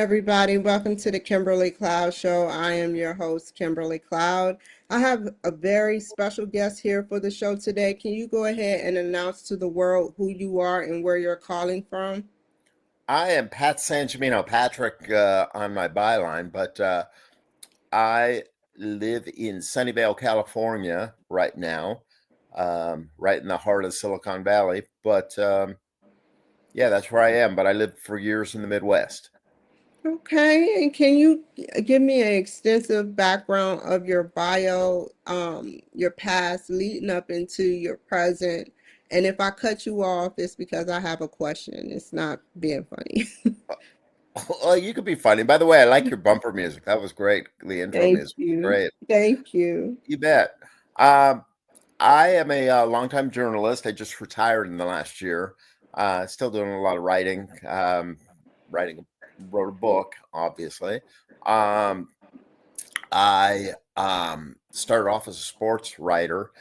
everybody. Welcome to the Kimberly Cloud Show. I am your host, Kimberly Cloud. I have a very special guest here for the show today. Can you go ahead and announce to the world who you are and where you're calling from? I am Pat Sangimino, Patrick on my byline, but I live in Sunnyvale, California right now, right in the heart of Silicon Valley. But yeah, that's where I am. But I lived for years in the Midwest. Okay, and can you give me an extensive background of your bio, your past leading up into your present? And if I cut you off, it's because I have a question. It's not being funny. Well, you could be funny. By the way, I like your bumper music. That was great. The intro Thank music was you. great. Thank you. You bet. Um, I am a longtime journalist. I just retired in the last year. Still doing a lot of writing. Writing, wrote a book, obviously. Um, I started off as a sports writer.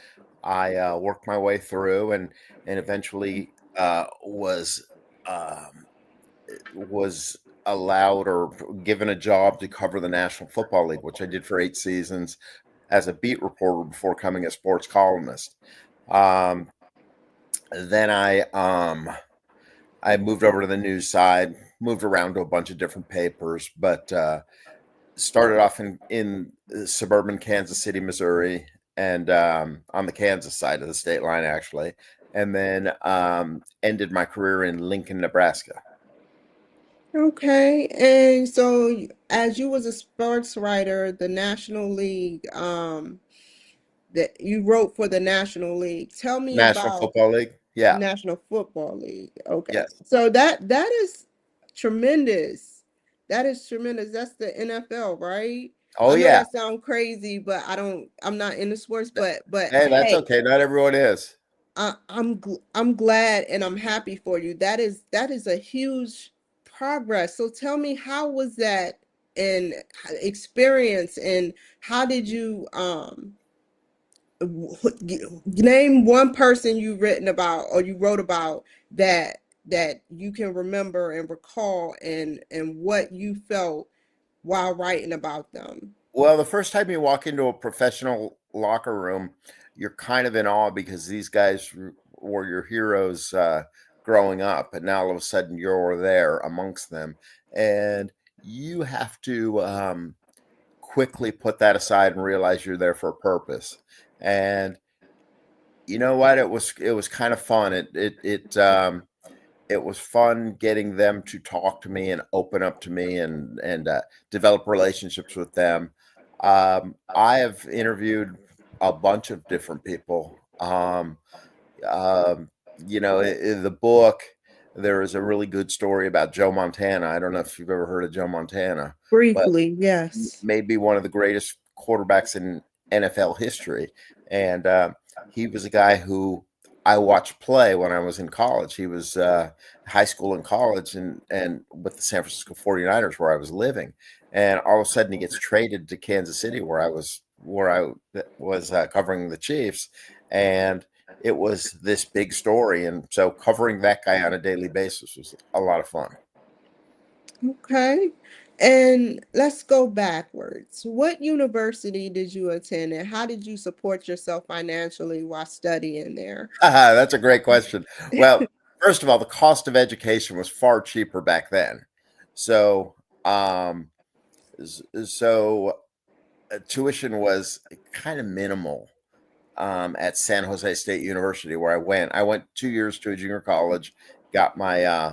I worked my way through and eventually um, was allowed or given a job to cover the National Football League, which I did for 8 seasons as a beat reporter before becoming a sports columnist. Um, then I moved over to the news side, moved around to a bunch of different papers, but started off in suburban Kansas City, Missouri, and on the Kansas side of the state line, actually, and then ended my career in Lincoln, Nebraska. Okay, and so as you was a sports writer, the National League, that you wrote for the National League. Tell me National about Football League, yeah, National Football League. Okay, yes, so that is tremendous. That is tremendous. That's the NFL, right? oh I know yeah. that sounds crazy, but I'm not into sports, but Hey, that's hey, okay. Not everyone is. I'm glad and I'm happy for you. That is a huge progress. So tell me, how was that and experience, and how did you name one person you've written about or you wrote about that you can remember and recall, and what you felt while writing about them. Well, the first time you walk into a professional locker room, you're kind of in awe because these guys were your heroes growing up, and now all of a sudden you're there amongst them, and you have to quickly put that aside and realize you're there for a purpose. And you know what? It was kind of fun. It was fun getting them to talk to me and open up to me and develop relationships with them. I have interviewed a bunch of different people. Um, in the book, there is a really good story about Joe Montana. I don't know if you've ever heard of Joe Montana, but Briefly, yes. maybe one of the greatest quarterbacks in NFL history. And he was a guy who I watched play when I was in college. He was high school and college and with the San Francisco 49ers where I was living. And all of a sudden he gets traded to Kansas City where I was covering the Chiefs. And it was this big story. And so covering that guy on a daily basis was a lot of fun. Okay. And let's go backwards. What university did you attend, and how did you support yourself financially while studying there? That's a great question. Well, first of all, the cost of education was far cheaper back then. So, um, so tuition was kind of minimal at San Jose State University, where I went. I went 2 years to a junior college, got my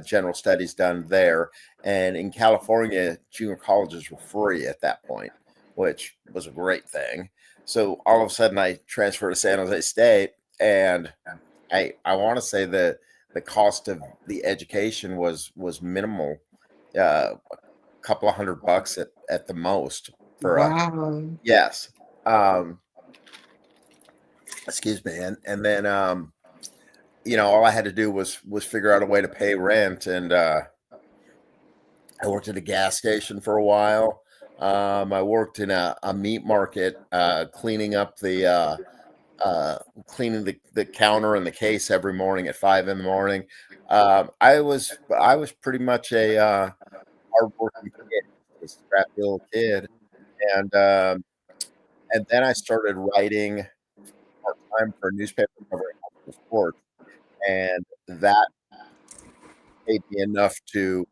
general studies done there, and in California, junior colleges were free at that point, which was a great thing. So all of a sudden, I transferred to San Jose State, and I want to say that the cost of the education was minimal, a couple of $100 at the most for a Wow. yes. Um, Excuse me, and then all I had to do was figure out a way to pay rent, and I worked at a gas station for a while. I worked in a meat market, cleaning the counter and the case every morning at 5 in the morning. I was pretty much hardworking kid, a scrappy little kid, and then I started writing part time for a newspaper covering high school sports, and that paid me enough to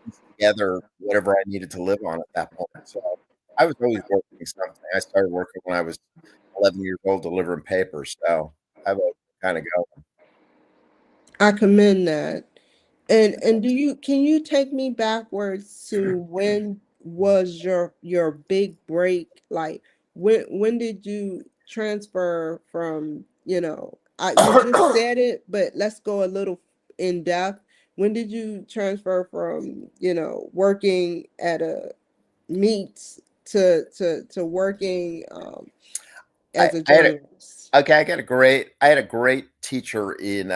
piece together whatever I needed to live on at that point. So I was always working something. I started working when I was 11 years old delivering papers. So I've always kind of go. I commend that. And do you can you take me backwards to when was your big break? Like when did you transfer from, you just said it, but let's go a little in depth. When did you transfer from, working at a meets to working I, as a I had a journalist? okay. I had a great teacher in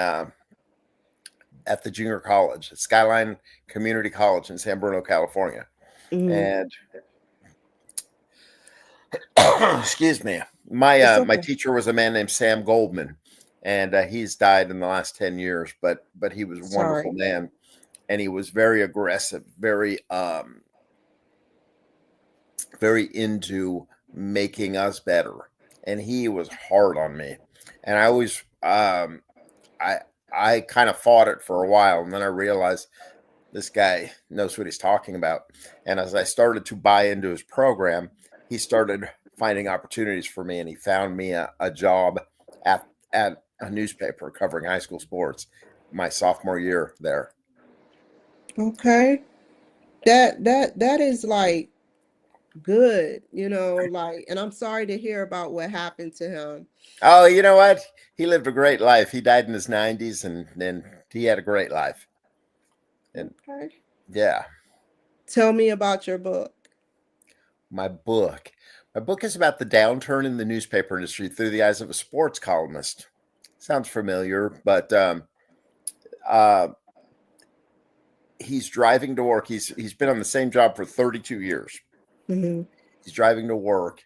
at the junior college at Skyline Community College in San Bruno, California, Mhm. and excuse me, It's my okay. teacher was a man named Sam Goldman, and he's died in the last 10 years. But he was a wonderful Sorry. man, and he was very aggressive, very into making us better, and he was hard on me, and I always I I kind of fought it for a while, and then I realized this guy knows what he's talking about. And as I started to buy into his program, he started finding opportunities for me, and he found me a job at a newspaper covering high school sports my sophomore year there. Okay. That is like good, like, and I'm sorry to hear about what happened to him. Oh, you know what? He lived a great life. He died in his 90s, and he had a great life. And Okay. yeah, Tell me about your book. my book. My book is about the downturn in the newspaper industry through the eyes of a sports columnist. Sounds familiar, but uh, he's driving to work. He's been on the same job for 32 years. Hmm. He's driving to work,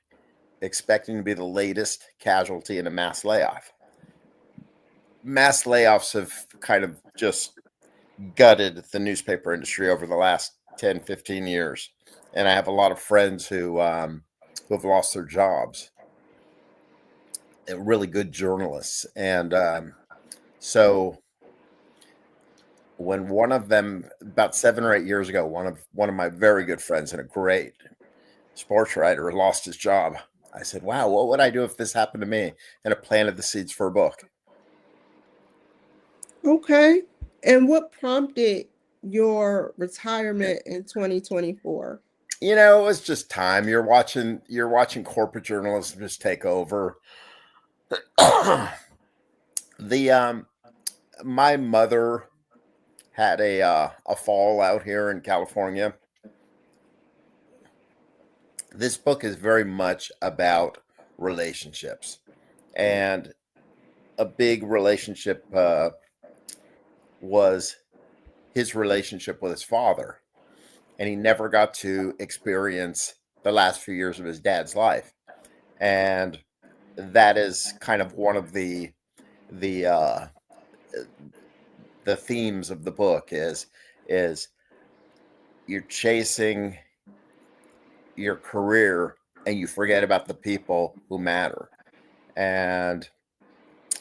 expecting to be the latest casualty in a mass layoff. Mass layoffs have kind of just gutted the newspaper industry over the last 10, 15 years. And I have a lot of friends who have lost their jobs, really good journalists. And so when one of them, about 7 or 8 years ago, one of my very good friends and a great sports writer lost his job, I said, wow, what would I do if this happened to me? And it planted the seeds for a book. Okay. And what prompted your retirement in 2024? It was just time. You're watching corporate journalism just take over. the My mother had a fall out here in California. This book is very much about relationships, and a big relationship was his relationship with his father, and he never got to experience the last few years of his dad's life. And that is kind of one of the the themes of the book is you're chasing your career and you forget about the people who matter. And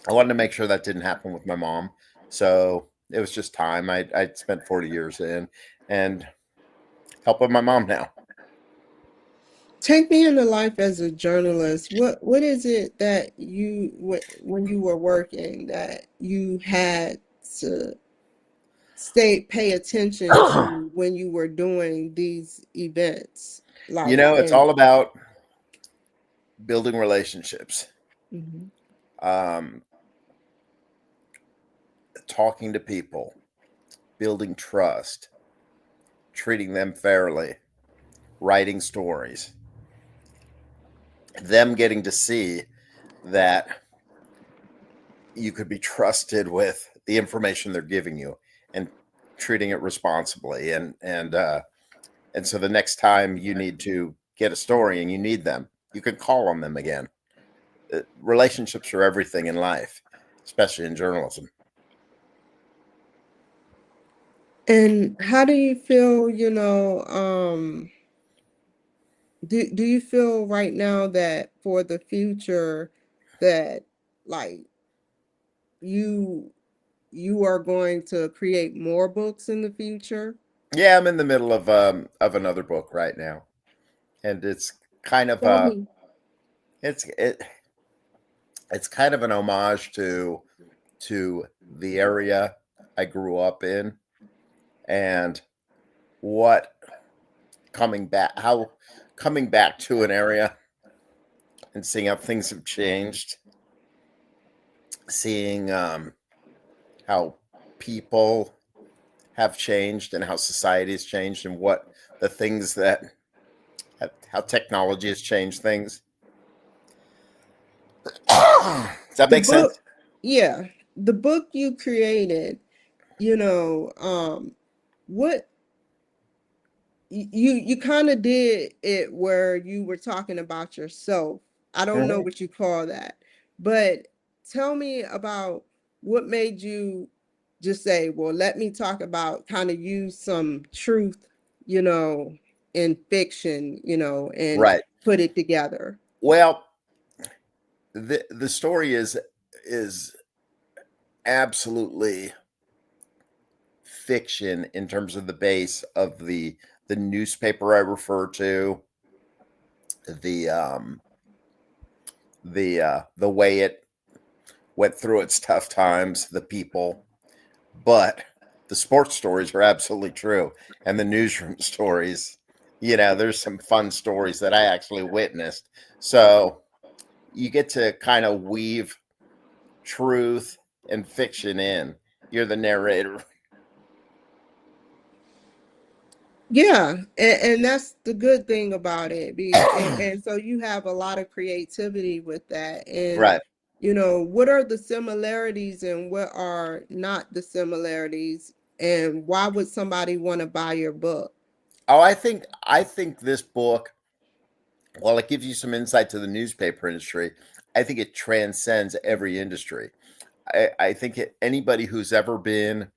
I wanted to make sure that didn't happen with my mom. So it was just time. I spent 40 years in and helping my mom now. Take me into life as a journalist. What is it that when you were working that you had to pay attention to when you were doing these events? Like, It's and all about building relationships, mhm. um, talking to people, building trust, treating them fairly, writing stories, them getting to see that you could be trusted with the information they're giving you and treating it responsibly. And so the next time you need to get a story and you need them, you can call on them again. Relationships are everything in life, especially in journalism. And how do you feel, do you feel right now that for the future that like you you are going to create more books in the future? Yeah, I'm in the middle of another book right now, and it's kind of Tell me. it's it it's kind of an homage to the area I grew up in, and what coming back to an area and seeing how things have changed, seeing how people have changed and how society has changed, and what the things that how technology has changed things. Does that The make book, sense? yeah, the book you created, what you kind of did it where you were talking about yourself. I don't know Mhm. what you call that, but tell me about what made you just say, well, let me talk about kind of use some truth, you know, in fiction, and Right. put it together. Well, the story is absolutely fiction in terms of the base of the newspaper I refer to, the the way it went through its tough times, the people, but the sports stories are absolutely true, and the newsroom stories. There's some fun stories that I actually witnessed. So you get to kind of weave truth and fiction in. You're the narrator. Yeah, and that's the good thing about it. And so you have a lot of creativity with that. And, Right. what are the similarities and what are not the similarities? And why would somebody want to buy your book? Oh, I think this book, while it gives you some insight to the newspaper industry, I think it transcends every industry. I think anybody who's ever been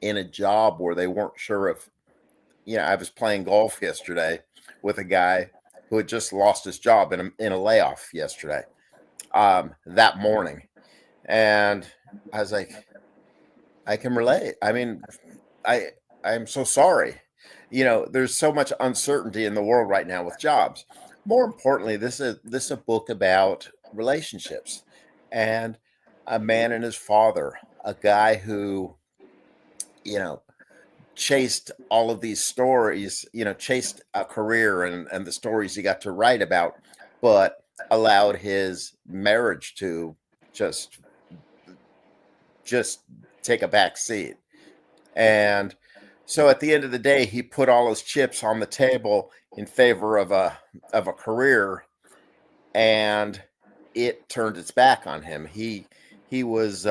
in a job where they weren't sure if, I was playing golf yesterday with a guy who had just lost his job in a layoff yesterday, that morning. And I was like, I can relate. I mean, I I'm so sorry. There's so much uncertainty in the world right now with jobs. More importantly, this is a book about relationships, and a man and his father, a guy who, you know, chased all of these stories, chased a career and the stories he got to write about, but allowed his marriage to just just take a back seat. And so at the end of the day, he put all his chips on the table in favor of a career, and it turned its back on him. He was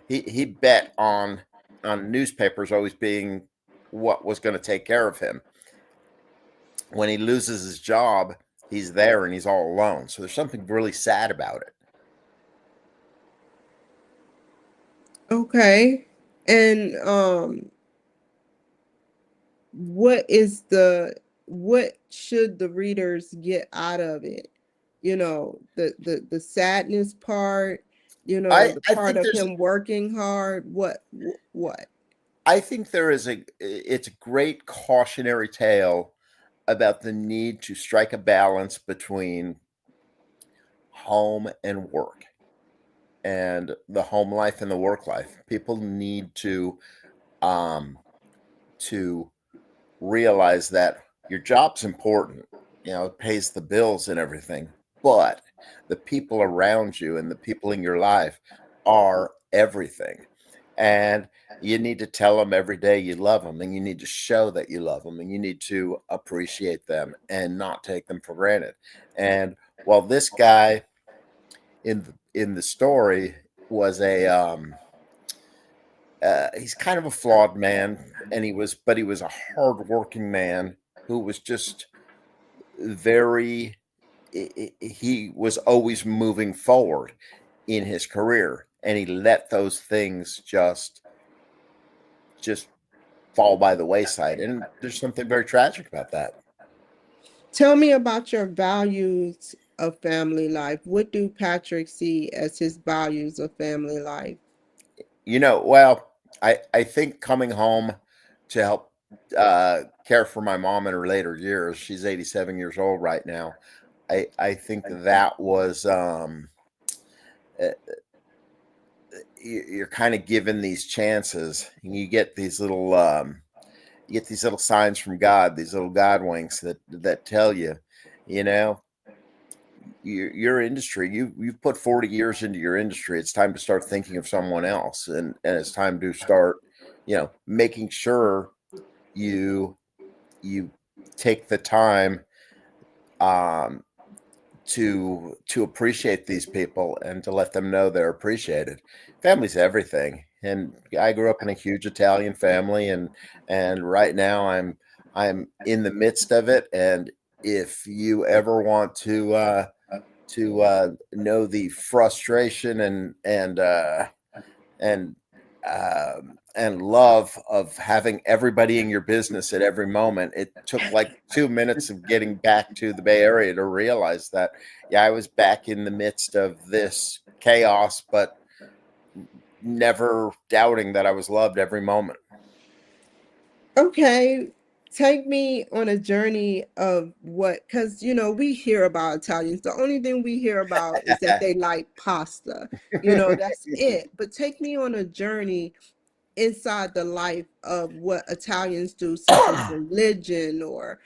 he bet on newspapers always being what was going to take care of him. When he loses his job, he's there and he's all alone. So there's something really sad about it. Okay. And what should the readers get out of it? The sadness part, I the I part think of there's him working hard. What? I think there is it's a great cautionary tale about the need to strike a balance between home and work, and the home life and the work life. People need um to realize that your job's important. It pays the bills and everything, but the people around you and the people in your life are everything. And you need to tell them every day you love them, and you need to show that you love them, and you need to appreciate them and not take them for granted. And while this guy in the story was he's kind of a flawed man, and he was a hardworking man who was just very he was always moving forward in his career, and he let those things just just fall by the wayside. And there's something very tragic about that. Tell me about your values of family life. What do Patrick see as his values of family life? Well, I think coming home to help care for my mom in her later years, she's 87 years old right now. I think that was uh, you're kind of given these chances, and you get these little signs from God, these little God winks that tell you, you know, your industry, you've put 40 years into your industry. It's time to start thinking of someone else, and it's time to start, making sure you you take the time um, to appreciate these people and to let them know they're appreciated. Family's everything, and I grew up in a huge Italian family, and right now I'm in the midst of it. And if you ever want to know the frustration and and love of having everybody in your business at every moment. It took like 2 minutes of getting back to the Bay Area to realize that, yeah, I was back in the midst of this chaos, but never doubting that I was loved every moment. Okay, take me on a journey of what, because we hear about Italians. The only thing we hear about is that they like pasta. That's it. But take me on a journey inside the life of what Italians do, such as religion or,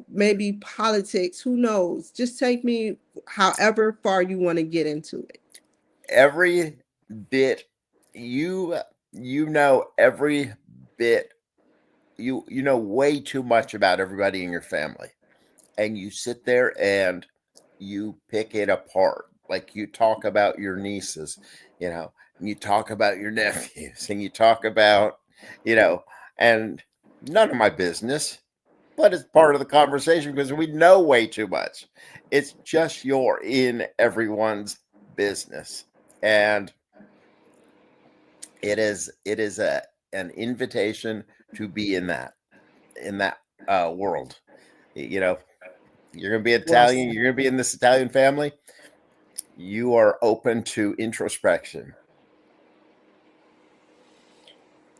maybe politics. Who knows? Just take me however far you want to get into it. Every bit you every bit you know way too much about everybody in your family, and you sit there and you pick it apart. Like, you talk about your nieces, and you talk about your nephews, and you talk about, you know, and none of my business, but it's part of the conversation because we know way too much. It's just you're in everyone's business. And it is an invitation to be in that world. You know, you're going to be Well, Italian, you're going to be in this Italian family, you are open to introspection.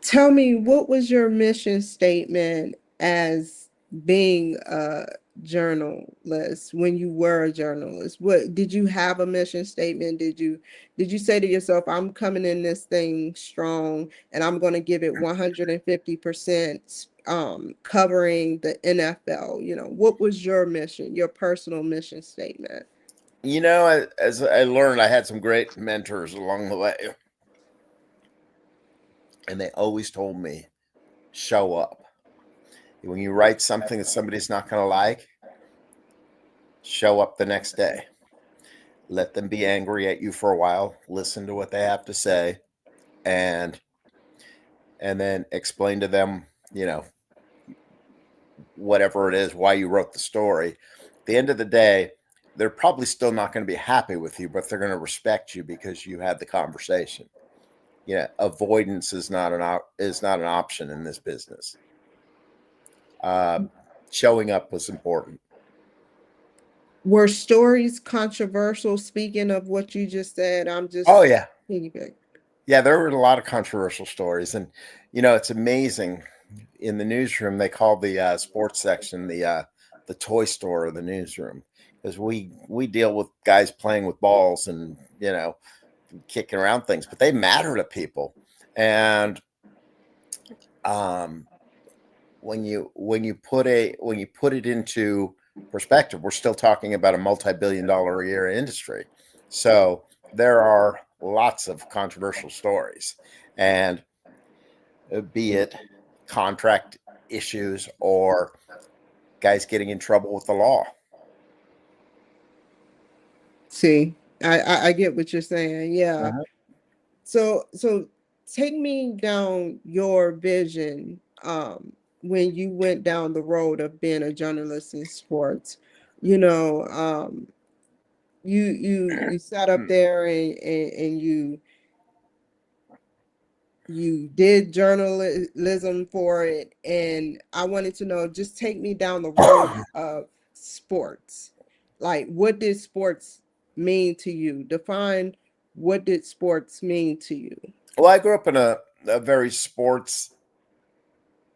tell me, what was your mission statement as being a journalist when you were a journalist? What did you have a mission statement? Did you say to yourself, I'm coming in this thing strong and I'm going to give it 150% covering the NFL? What was your mission, your personal mission statement? As I learned, I had some great mentors along the way, and they always told me, show up. When you write something that somebody's not going to like, show up the next day. Let them be angry at you for a while, listen to what they have to say, and then explain to them, whatever it is, why you wrote the story. At the end of the day, they're probably still not going to be happy with you, but they're going to respect you because you had the conversation. Avoidance is not an option in this business. Uh, Showing up was important. Were stories controversial? Speaking of what you just said, I'm Oh just yeah, piggyback. yeah. There were a lot of controversial stories, and it's amazing. In the newsroom, they call the sports section the toy store of the newsroom, because we deal with guys playing with balls and kicking around things, but they matter to people. And um, when you put it into perspective, we're still talking about a multi-billion-dollar a year industry. So there are lots of controversial stories, and be it contract issues or guys getting in trouble with the law. See, I get what you're saying. Yeah. Uh-huh. So take me down your vision when you went down the road of being a journalist in sports. You know, you sat up there and you you did journalism for it, and I wanted to know, just take me down the road of sports. Like, what did sports mean to you? Define, what did sports mean to you? Well, I grew up in a very sports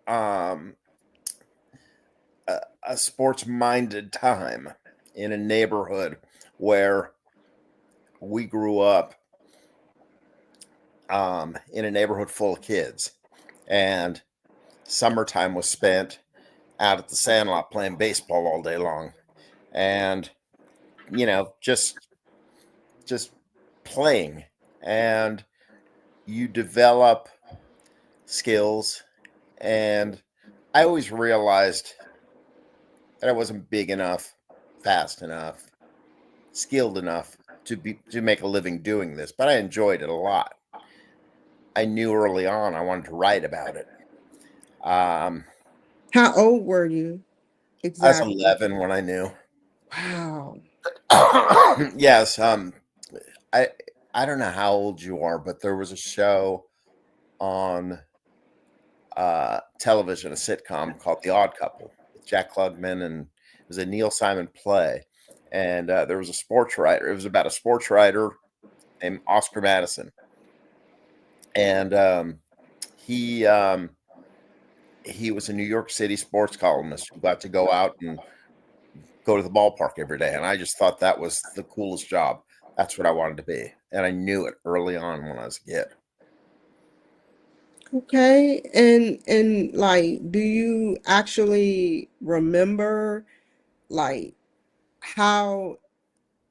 um a sports minded time in a neighborhood where we grew up, in a neighborhood full of kids, and summertime was spent out at the sandlot playing baseball all day long, and just playing, and you develop skills. And I always realized that I wasn't big enough, fast enough, skilled enough to make a living doing this, but I enjoyed it a lot. I knew early on I wanted to write about it. um How old were you I was exactly? 11 when I knew. Wow. Yes. I I don't know how old you are, but there was a show on television, a sitcom called The Odd Couple with Jack Klugman, and it was a Neil Simon play. And there was a sports writer. It was about a sports writer named Oscar Madison, and he he was a New York City sports columnist who got to go out and go to the ballpark every day. And I just thought that was the coolest job. That's what I wanted to be, and I knew it early on when I was a kid. Okay. And like, do you actually remember like how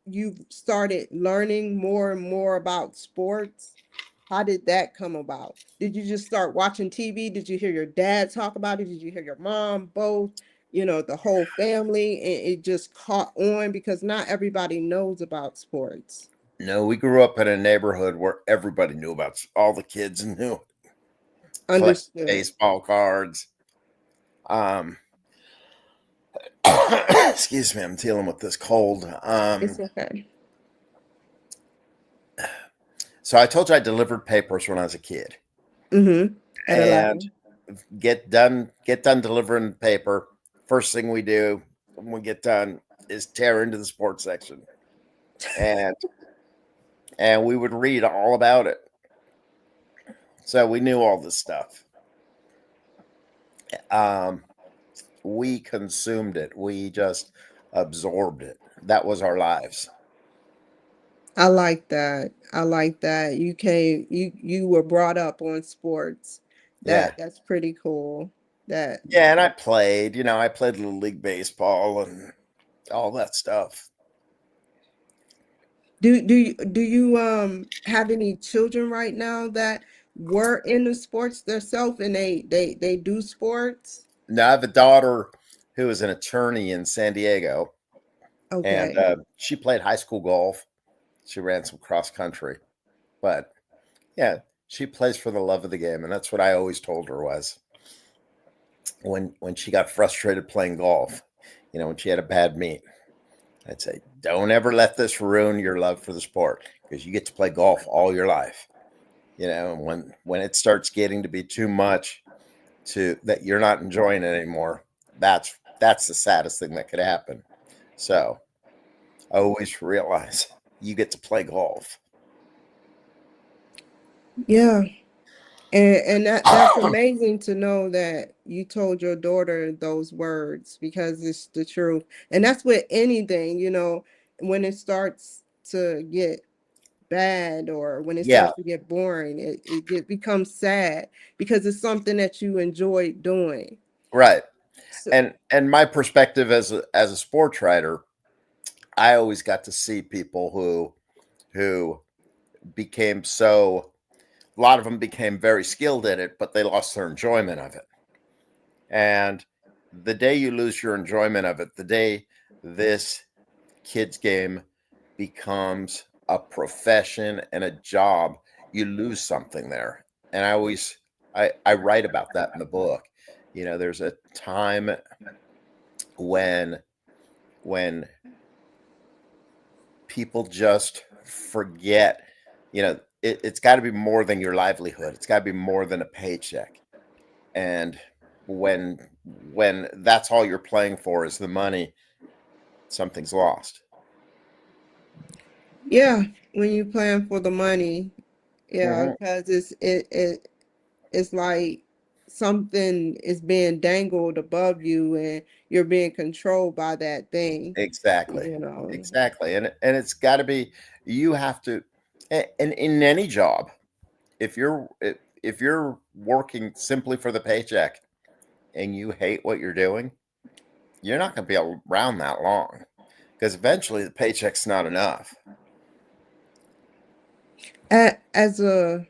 you started learning more and more about sports? How did that come about? Did you just start watching TV? Did you hear your dad talk about it? Did you hear your mom? Both? The whole family, and it just caught on because not everybody knows about sports. No, we grew up in a neighborhood where everybody knew about all the kids knew, collecting Understood. baseball cards. Um, excuse me, I'm dealing with this cold. It's okay. So I told you I delivered papers when I was a kid, Mm-hmm. At and 11. get done delivering the paper. First thing we do when we get done is tear into the sports section, and we would read all about it. So we knew all this stuff. Um, we consumed it. We just absorbed it. That was our lives. I like that. I like that. You were brought up on sports. Yeah. That's pretty cool. That Yeah, and I played, I played Little League Baseball and all that stuff. do you have any children right now that were in the sports themselves, and they do sports? Now I have a daughter who is an attorney in San Diego, and Okay. she played high school golf. She ran some cross country, but yeah, she plays for the love of the game, and that's what I always told her was when she got frustrated playing golf, when she had a bad meet, I'd say, don't ever let this ruin your love for the sport because you get to play golf all your life. And when it starts getting to be too much to that you're not enjoying it anymore, that's the saddest thing that could happen. So I always realize you get to play golf. Yeah. And that's amazing to know that you told your daughter those words, because it's the truth. And that's with anything, when it starts to get bad, or when it Yeah, starts to get boring, becomes sad because it's something that you enjoy doing. right. So, And my perspective as a sports writer, I always got to see people who became so a lot of them became very skilled at it, but they lost their enjoyment of it. And the day you lose your enjoyment of it, the day this kids game becomes a profession and a job, you lose something there. And I write about that in the book. There's a time when when people just forget, it's got to be more than your livelihood. It's got to be more than a paycheck. And when that's all you're playing for is the money, something's lost. Yeah, when you plan for the money, yeah, Hmm. because it's like something is being dangled above you and you're being controlled by that thing, Exactly. you know. Exactly. And it's got to be, you have to, and in any job, if you're working simply for the paycheck and you hate what you're doing, you're not going to be around that long, because eventually the paycheck's not enough. As a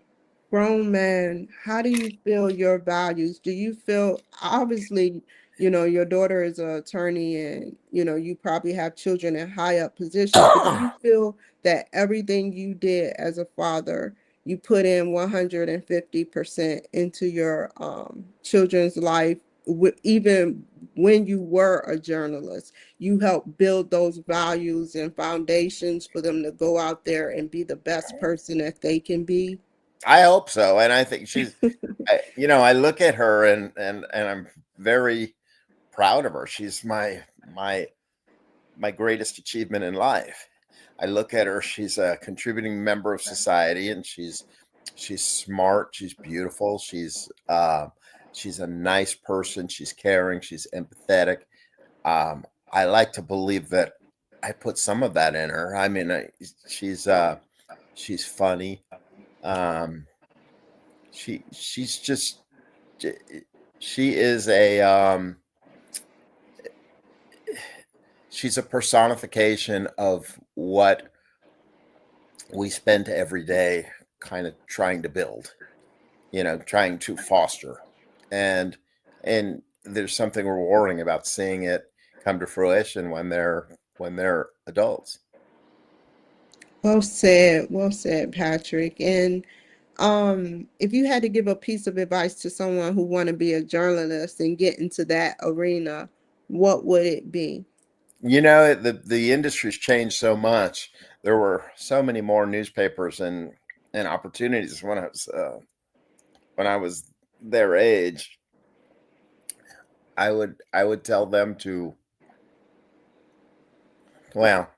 grown man, how do you feel your values? Do you feel, obviously, your daughter is an attorney and, you probably have children in high up positions, but do you feel that everything you did as a father, you put in 150% into your children's life, even when you were a journalist? You helped build those values and foundations for them to go out there and be the best person that they can be. I hope so. And I think I look at her and I'm very proud of her. She's my greatest achievement in life. I look at her, she's a contributing member of society, and she's smart, she's beautiful, she's a nice person, she's caring, she's empathetic. I like to believe that I put some of that in her. I mean, she's funny. Um, she's just she is a she's a personification of what we spend every day kind of trying to build, trying to foster. And and there's something rewarding about seeing it come to fruition when they're adults. Well said, Patrick. And if you had to give a piece of advice to someone who want to be a journalist and get into that arena, what would it be? The industry's changed so much. There were so many more newspapers and opportunities when I was their age. I would tell them to, well,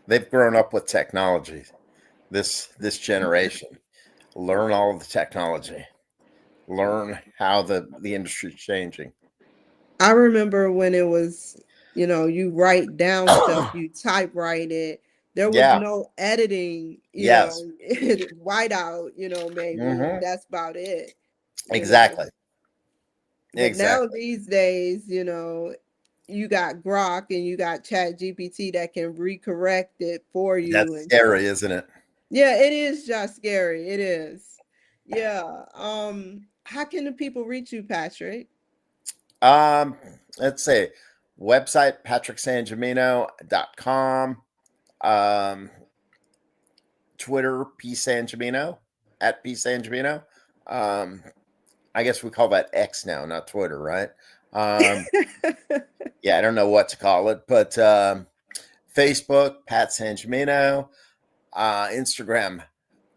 they've grown up with technology. This generation, learn all of the technology, learn how the industry's changing. I remember when it was, you write down stuff, you typewrite it. There was Yeah. no editing, Yes. whiteout, maybe Hmm. that's about it, you know. Exactly. But now Exactly. these days, you got Grok and you got Chat GPT that can recorrect it for you That's and scary, stuff. isn't it? Yeah, it is just scary. It is. Yeah. How can the people reach you, Patrick? Um, let's see. Website patricksangimino.com. Um, Twitter psangimino at psangimino. Um, I guess we call that X now, not Twitter, right? Um, yeah, I don't know what to call it, but Facebook Pat Sangimino, Instagram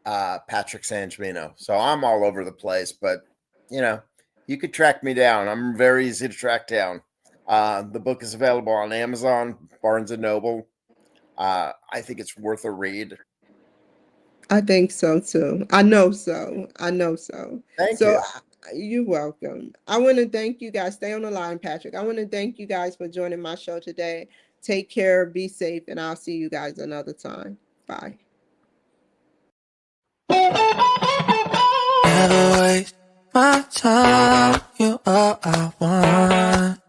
Patrick Sangimino. So I'm all over the place, but you know, you could track me down. I'm very easy to track down. The book is available on Amazon, Barnes and Noble. I think it's worth a read. I think so too. I know so. I know so. Thank So you. you're welcome. I want to thank you guys. Stay on the line, Patrick. I want to thank you guys for joining my show today. Take care, be safe, and I'll see you guys another time. Bye. Never waste my time. You all I want.